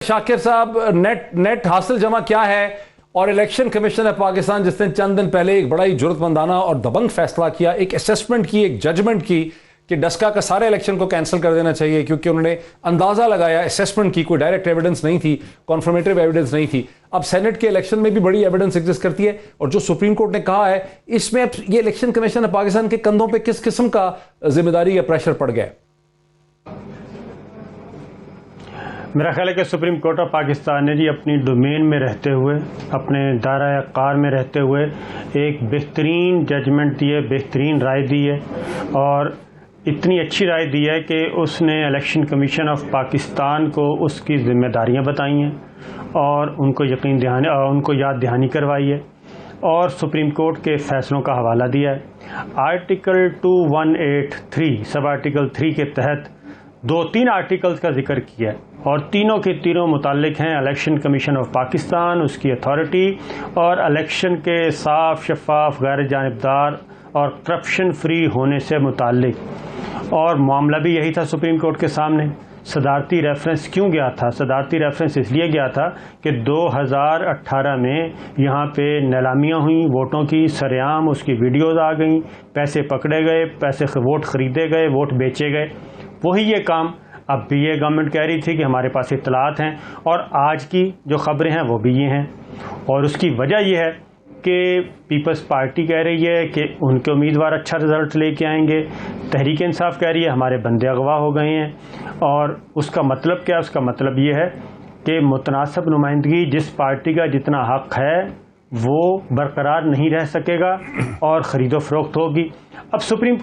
شاکر صاحب، نیٹ حاصل جمع کیا ہے؟ اور الیکشن کمیشن ہے پاکستان جس نے چند دن پہلے ایک بڑا ہی جرت مندانہ اور دبنگ فیصلہ کیا، ایک اسیسمنٹ کی، ایک ججمنٹ کی کہ ڈسکا کا سارے الیکشن کو کینسل کر دینا چاہیے، کیونکہ انہوں نے اندازہ لگایا، اسیسمنٹ کی، کوئی ڈائریکٹ ایویڈنس نہیں تھی، کنفرمیٹیو ایویڈنس نہیں تھی۔ اب سینٹ کے الیکشن میں بھی بڑی ایویڈنس ایگزسٹ کرتی ہے، اور جو سپریم کورٹ نے کہا ہے اس میں یہ الیکشن کمیشن ہے پاکستان کے کندھوں پہ کس قسم کا ذمہ داری یا پریشر پڑ گیا؟ میرا خیال ہے کہ سپریم کورٹ آف پاکستان نے اپنی ڈومین میں رہتے ہوئے، اپنے دائرہ کار میں رہتے ہوئے ایک بہترین ججمنٹ دی ہے، بہترین رائے دی ہے، اور اتنی اچھی رائے دی ہے کہ اس نے الیکشن کمیشن آف پاکستان کو اس کی ذمہ داریاں بتائی ہیں اور ان کو یاد دہانی کروائی ہے اور سپریم کورٹ کے فیصلوں کا حوالہ دیا ہے۔ آرٹیکل 218(3) سب آرٹیکل 3 کے تحت 2-3 آرٹیکلز کا ذکر کیا ہے، اور تینوں کے تینوں متعلق ہیں الیکشن کمیشن آف پاکستان، اس کی اتھارٹی، اور الیکشن کے صاف، شفاف، غیر جانبدار اور کرپشن فری ہونے سے متعلق۔ اور معاملہ بھی یہی تھا سپریم کورٹ کے سامنے۔ صدارتی ریفرنس کیوں گیا تھا؟ صدارتی ریفرنس اس لیے گیا تھا کہ 2018 میں یہاں پہ نیلامیاں ہوئیں ووٹوں کی، سرعام اس کی ویڈیوز آ گئیں، پیسے پکڑے گئے، ووٹ خریدے گئے، ووٹ بیچے گئے۔ وہی یہ کام اب بھی یہ گورنمنٹ کہہ رہی تھی کہ ہمارے پاس اطلاعات ہیں، اور آج کی جو خبریں ہیں وہ بھی یہ ہیں، اور اس کی وجہ یہ ہے کہ پیپلز پارٹی کہہ رہی ہے کہ ان کے امیدوار اچھا رزلٹ لے کے آئیں گے، تحریک انصاف کہہ رہی ہے ہمارے بندے اغوا ہو گئے ہیں، اور اس کا مطلب کیا؟ اس کا مطلب یہ ہے کہ متناسب نمائندگی جس پارٹی کا جتنا حق ہے وہ برقرار نہیں رہ سکے گا اور خرید و فروخت ہوگی۔ اب سپریم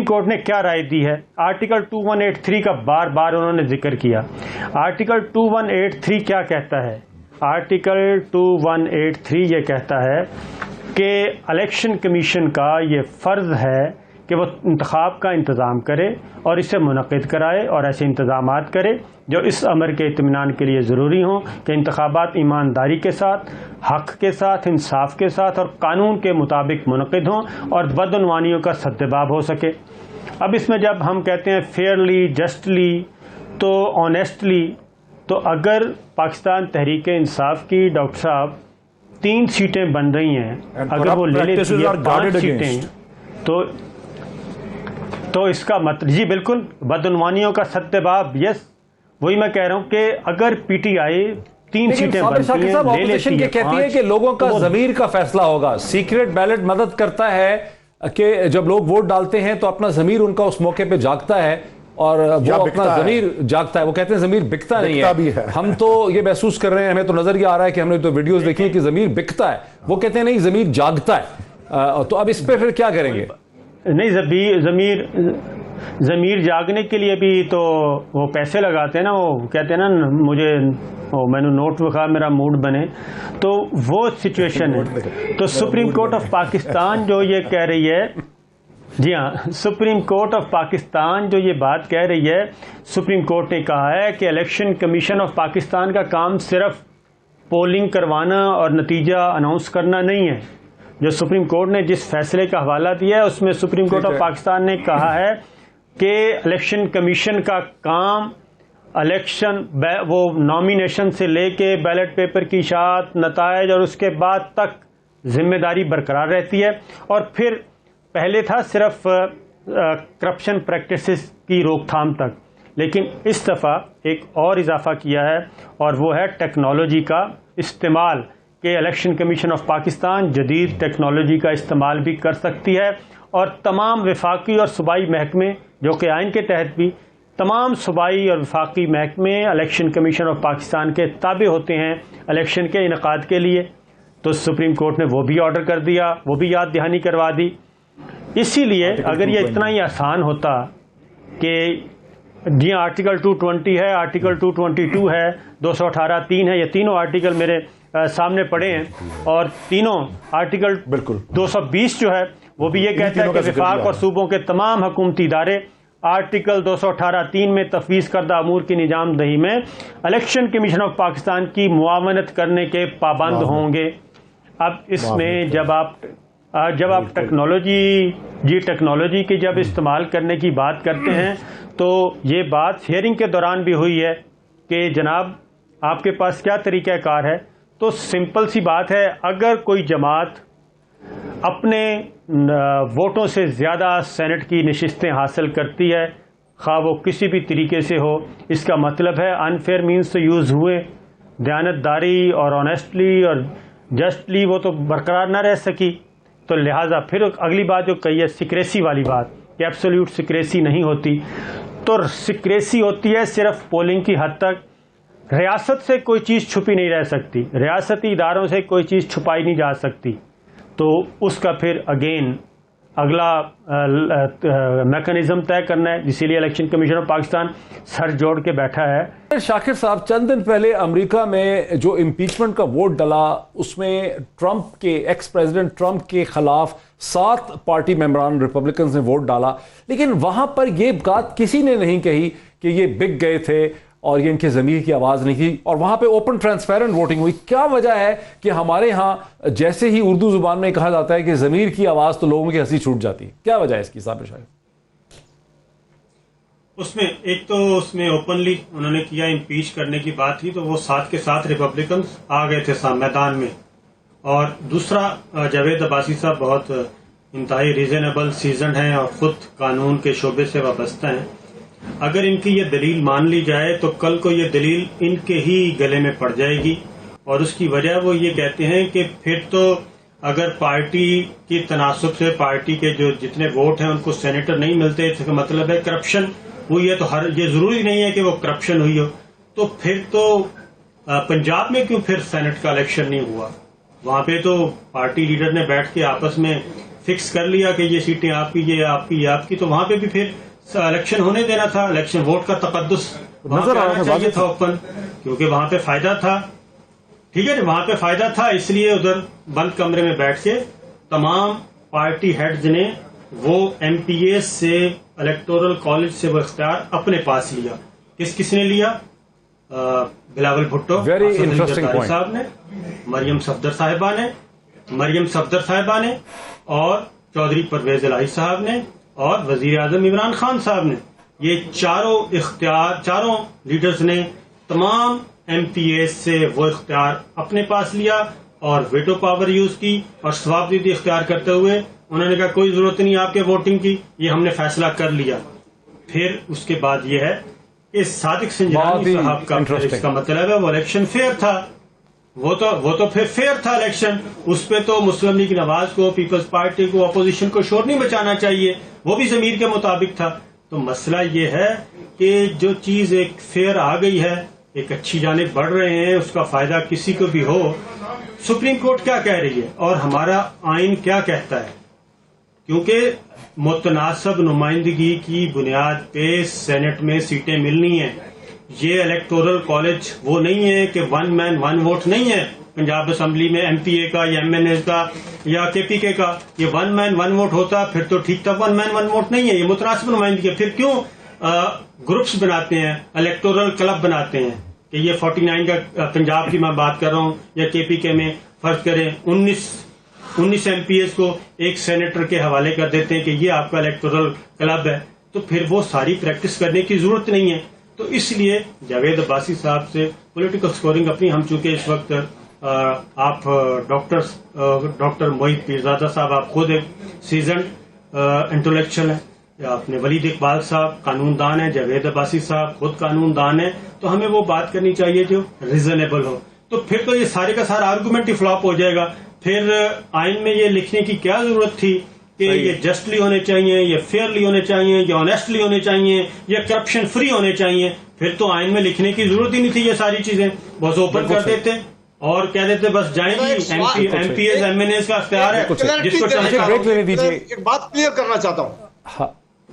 کورٹ نے کیا رائے دی ہے؟ آرٹیکل 2183 کا بار بار انہوں نے ذکر کیا۔ آرٹیکل 2183 کیا کہتا ہے؟ آرٹیکل 2183 یہ کہتا ہے کہ الیکشن کمیشن کا یہ فرض ہے کہ وہ انتخاب کا انتظام کرے اور اسے منعقد کرائے اور ایسے انتظامات کرے جو اس امر کے اطمینان کے لیے ضروری ہوں کہ انتخابات ایمانداری کے ساتھ، حق کے ساتھ، انصاف کے ساتھ اور قانون کے مطابق منعقد ہوں اور بدعنوانیوں کا سدباب ہو سکے۔ اب اس میں جب ہم کہتے ہیں فیئرلی، جسٹلی تو آنیسٹلی، تو اگر پاکستان تحریک انصاف کی ڈاکٹر صاحب 3 سیٹیں بن رہی ہیں، اگر وہ لے لیتی ہے 5 سیٹیں، تو اس کا مطلب جی بالکل بدعنوانیوں کا سدباب، یس وہی میں کہہ رہا ہوں کہ اگر پی ٹی آئی 3 سیٹیں بنتی ہیں لے لیتی ہے، کہتی ہے کہ لوگوں کا ضمیر کا فیصلہ ہوگا۔ سیکریٹ بیلٹ مدد کرتا ہے کہ جب لوگ ووٹ ڈالتے ہیں تو اپنا ضمیر ان کا اس موقع پہ جاگتا ہے، اور وہ اپنا ضمیر جاگتا ہے۔ وہ کہتے ہیں ضمیر بکتا نہیں ہے، ہم تو یہ محسوس کر رہے ہیں، ہمیں تو نظر یہ آ رہا ہے کہ ہم نے تو ویڈیوز دیکھی ہیں کہ ضمیر بکتا ہے، وہ کہتے ہیں نہیں ضمیر جاگتا ہے۔ تو اب اس پہ پھر کیا کریں گے؟ نہیں، ضمیر جاگنے کے لیے بھی تو وہ پیسے لگاتے ہیں نا، وہ کہتے ہیں نا میں نے نوٹ بخا میرا موڈ بنے، تو وہ سچویشن ہے۔ تو سپریم کورٹ آف پاکستان جو یہ کہہ رہی ہے، جی ہاں، سپریم کورٹ آف پاکستان جو یہ بات کہہ رہی ہے، سپریم کورٹ نے کہا ہے کہ الیکشن کمیشن آف پاکستان کا کام صرف پولنگ کروانا اور نتیجہ اناؤنس کرنا نہیں ہے۔ جو سپریم کورٹ نے جس فیصلے کا حوالہ دیا ہے اس میں سپریم کورٹ آف پاکستان نے کہا ہے کہ الیکشن کمیشن کا کام وہ نامینیشن سے لے کے بیلٹ پیپر کی اشاعت، نتائج اور اس کے بعد تک ذمہ داری برقرار رہتی ہے، اور پھر پہلے تھا صرف کرپشن پریکٹسز کی روک تھام تک، لیکن اس دفعہ ایک اور اضافہ کیا ہے، اور وہ ہے ٹیکنالوجی کا استعمال، کہ الیکشن کمیشن آف پاکستان جدید ٹیکنالوجی کا استعمال بھی کر سکتی ہے، اور تمام وفاقی اور صوبائی محکمے جو کہ آئین کے تحت بھی تمام صوبائی اور وفاقی محکمے الیکشن کمیشن آف پاکستان کے تابع ہوتے ہیں الیکشن کے انعقاد کے لیے۔ تو سپریم کورٹ نے وہ بھی آرڈر کر دیا، وہ بھی یاد دہانی کروا دی۔ اسی لیے اگر یہ اتنا ہی آسان ہوتا کہ جی آرٹیکل 220 ہے، آرٹیکل 222 ہے، 218(3) ہے، یہ تینوں آرٹیکل میرے سامنے پڑے ہیں، اور تینوں آرٹیکل 220 جو ہے وہ بھی یہ کہتا ہے کہ وفاق اور صوبوں کے تمام حکومتی ادارے آرٹیکل 218(3) میں تفویض کردہ امور کی نظام دہی میں الیکشن کمیشن آف پاکستان کی معاونت کرنے کے پابند ہوں گے۔ اب اس میں جب آپ ٹیکنالوجی کی جب استعمال کرنے کی بات کرتے ہیں تو یہ بات ہیئرنگ کے دوران بھی ہوئی ہے کہ جناب آپ کے پاس کیا طریقہ کار ہے؟ تو سمپل سی بات ہے، اگر کوئی جماعت اپنے ووٹوں سے زیادہ سینٹ کی نشستیں حاصل کرتی ہے، خواہ وہ کسی بھی طریقے سے ہو، اس کا مطلب ہے انفیئر مینز تو یوز ہوئے، دیانتداری اور آنیسٹلی اور جسٹلی وہ تو برقرار نہ رہ سکی، تو لہٰذا پھر اگلی بات جو کہی ہے سیکریسی والی بات کہ ایبسولوٹ سیکریسی نہیں ہوتی، تو سیکریسی ہوتی ہے صرف پولنگ کی حد تک۔ ریاست سے کوئی چیز چھپی نہیں رہ سکتی، ریاستی اداروں سے کوئی چیز چھپائی نہیں جا سکتی، تو اس کا پھر اگین اگلا میکانزم طے کرنا ہے، اسی لیے الیکشن کمیشن آف پاکستان سر جوڑ کے بیٹھا ہے۔ شاکر صاحب، چند دن پہلے امریکہ میں جو امپیچمنٹ کا ووٹ ڈلا، اس میں ٹرمپ کے ایکس پریزیڈنٹ ٹرمپ کے خلاف 7 پارٹی ممبران ریپبلکنز نے ووٹ ڈالا، لیکن وہاں پر یہ بات کسی نے نہیں کہی کہ یہ بک گئے تھے اور یہ ان کے ضمیر کی آواز نہیں تھی، اور وہاں پہ اوپن ٹرانسپیرنٹ ووٹنگ ہوئی۔ کیا وجہ ہے کہ ہمارے ہاں جیسے ہی اردو زبان میں کہا جاتا ہے کہ ضمیر کی آواز تو لوگوں کی ہنسی چھوٹ جاتی ہے؟ کیا وجہ ہے اس کی صاحب شاید؟ اس میں ایک تو اس میں اوپنلی انہوں نے کیا، امپیچ کرنے کی بات تھی تو وہ 7 کے 7 ریپبلکنز آ گئے تھے میدان میں، اور دوسرا جاوید عباسی صاحب بہت انتہائی ریزنیبل سیزنڈ ہیں اور خود قانون کے شعبے سے وابستہ ہیں۔ اگر ان کی یہ دلیل مان لی جائے تو کل کو یہ دلیل ان کے ہی گلے میں پڑ جائے گی، اور اس کی وجہ وہ یہ کہتے ہیں کہ پھر تو اگر پارٹی کی تناسب سے پارٹی کے جو جتنے ووٹ ہیں ان کو سینیٹر نہیں ملتے، اس کا مطلب ہے کرپشن ہوئی ہے، تو یہ ضروری نہیں ہے کہ وہ کرپشن ہوئی ہو، تو پھر تو پنجاب میں کیوں پھر سینٹ کا الیکشن نہیں ہوا؟ وہاں پہ تو پارٹی لیڈر نے بیٹھ کے آپس میں فکس کر لیا کہ یہ سیٹیں آپ کی، یہ آپ کی، یہ آپ کی، تو وہاں پہ بھی پھر الیکشن ہونے دینا تھا۔ الیکشن ووٹ کا تقدس نظر آنا چاہیے تھا اوپن، کیونکہ وہاں پہ فائدہ تھا، ٹھیک ہے نا، وہاں پہ فائدہ تھا، اس لیے ادھر بند کمرے میں بیٹھ کے تمام پارٹی ہیڈز نے وہ ایم پی اے سے الیکٹورل کالج سے وہ اختیار اپنے پاس لیا۔ کس نے لیا؟ بلاول بھٹو صاحب نے، مریم صفدر صاحبہ نے اور چودھری پرویز الہی صاحب نے اور وزیر اعظم عمران خان صاحب نے، یہ چاروں لیڈرز نے تمام ایم پی اے سے وہ اختیار اپنے پاس لیا اور ویٹو پاور یوز کی، اور ثواب دیدی اختیار کرتے ہوئے انہوں نے کہا کوئی ضرورت نہیں آپ کے ووٹنگ کی، یہ ہم نے فیصلہ کر لیا۔ پھر اس کے بعد یہ ہے کہ صادق سنجرانی صاحب کا اس کا مطلب ہے وہ الیکشن فیئر تھا، وہ تو پھر فیئر تھا الیکشن، اس پہ تو مسلم لیگ نواز کو، پیپلز پارٹی کو، اپوزیشن کو شور نہیں بچانا چاہیے، وہ بھی ضمیر کے مطابق تھا۔ تو مسئلہ یہ ہے کہ جو چیز ایک فیئر آ گئی ہے، ایک اچھی جانب بڑھ رہے ہیں، اس کا فائدہ کسی کو بھی ہو۔ سپریم کورٹ کیا کہہ رہی ہے اور ہمارا آئین کیا کہتا ہے؟ کیونکہ متناسب نمائندگی کی بنیاد پہ سینٹ میں سیٹیں ملنی ہیں، یہ الیکٹورل کالج وہ نہیں ہے کہ 1 مین 1 ووٹ نہیں ہے پنجاب اسمبلی میں ایم پی اے کا یا ایم این اے کا یا کے پی کے کا، یہ 1 مین 1 ووٹ ہوتا پھر تو ٹھیک تھا، 1 مین 1 ووٹ نہیں ہے، یہ متناسب نمائندگی ہے۔ پھر کیوں گروپس بناتے ہیں، الیکٹورل کلب بناتے ہیں کہ یہ 49 کا پنجاب کی میں بات کر رہا ہوں، یا کے پی کے میں فرض کریں 19 ایم پی ایس کو ایک سینیٹر کے حوالے کر دیتے ہیں کہ یہ آپ کا الیکٹورل کلب ہے، تو پھر وہ ساری پریکٹس کرنے کی ضرورت نہیں ہے۔ تو اس لیے جاوید عباسی صاحب سے پولیٹیکل سکورنگ اپنی، ہم چونکہ اس وقت آپ ڈاکٹر محیط پیرزادہ صاحب آپ خود ایک سیزنڈ انٹلیکچوئل ہیں، یا اپنے ولید اقبال صاحب قانون دان ہیں، جاوید عباسی صاحب خود قانون دان ہیں، تو ہمیں وہ بات کرنی چاہیے جو ریزنیبل ہو۔ تو پھر تو یہ سارے کا سارا آرگومنٹ ہی فلاپ ہو جائے گا، پھر آئین میں یہ لکھنے کی کیا ضرورت تھی کہ یہ جسٹلی ہونے چاہیے، یہ فیئرلی ہونے چاہیے، یہ آنیسٹلی ہونے چاہیے، یہ کرپشن فری ہونے چاہیے؟ پھر تو آئین میں لکھنے کی ضرورت ہی نہیں تھی، یہ ساری چیزیں بس اوپن کر دیتے اور کہہ دیتے بس جائیں گی، MPs MNAs کا اختیار ہے جس کو ایک بات کلیئر کرنا چاہتا ہوں۔